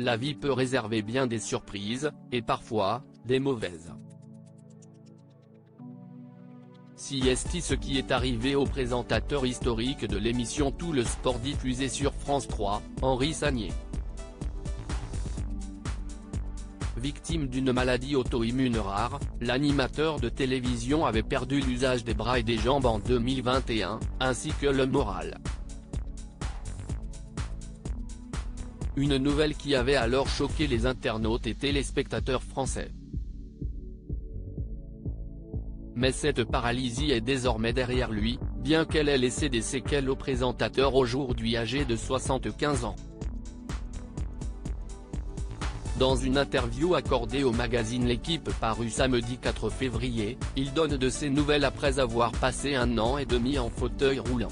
La vie peut réserver bien des surprises, et parfois, des mauvaises. Si est ce qui est arrivé au présentateur historique de l'émission Tout le sport diffusé sur France 3, Henri Sagnier. Victime d'une maladie auto-immune rare, l'animateur de télévision avait perdu l'usage des bras et des jambes en 2021, ainsi que le moral. Une nouvelle qui avait alors choqué les internautes et téléspectateurs français. Mais cette paralysie est désormais derrière lui, bien qu'elle ait laissé des séquelles au présentateur aujourd'hui âgé de 75 ans. Dans une interview accordée au magazine L'Équipe parue samedi 4 février, il donne de ses nouvelles après avoir passé 1 an et demi en fauteuil roulant.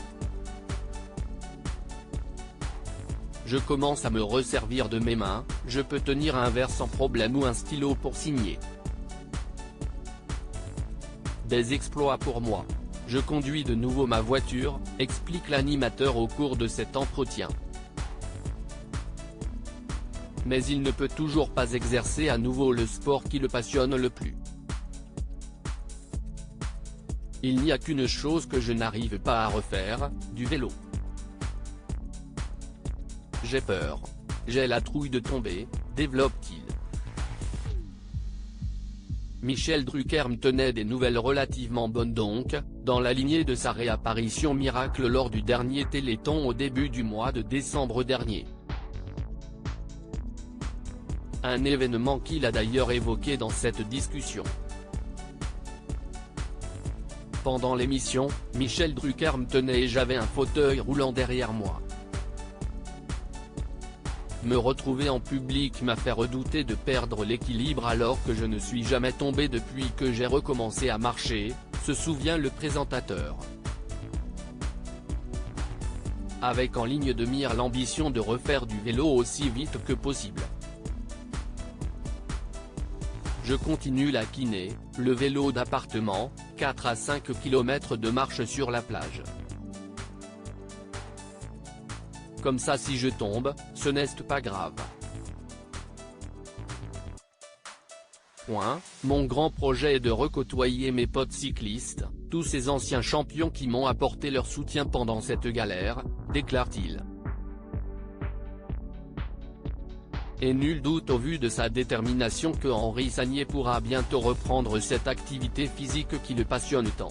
Je commence à me resservir de mes mains, je peux tenir un verre sans problème ou un stylo pour signer. Des exploits pour moi. Je conduis de nouveau ma voiture, explique l'animateur au cours de cet entretien. Mais il ne peut toujours pas exercer à nouveau le sport qui le passionne le plus. Il n'y a qu'une chose que je n'arrive pas à refaire, du vélo. J'ai peur. J'ai la trouille de tomber, développe-t-il. Michel Drucker me tenait des nouvelles relativement bonnes donc, dans la lignée de sa réapparition miracle lors du dernier Téléthon au début du mois de décembre dernier. Un événement qu'il a d'ailleurs évoqué dans cette discussion. Pendant l'émission, Michel Drucker me tenait et j'avais un fauteuil roulant derrière moi. Me retrouver en public m'a fait redouter de perdre l'équilibre alors que je ne suis jamais tombé depuis que j'ai recommencé à marcher, se souvient le présentateur. Avec en ligne de mire l'ambition de refaire du vélo aussi vite que possible. Je continue la kiné, le vélo d'appartement, 4 à 5 km de marche sur la plage. Comme ça si je tombe, ce n'est pas grave. Mon grand projet est de recôtoyer mes potes cyclistes, tous ces anciens champions qui m'ont apporté leur soutien pendant cette galère, déclare-t-il. Et nul doute au vu de sa détermination que Henri Sagnier pourra bientôt reprendre cette activité physique qui le passionne tant.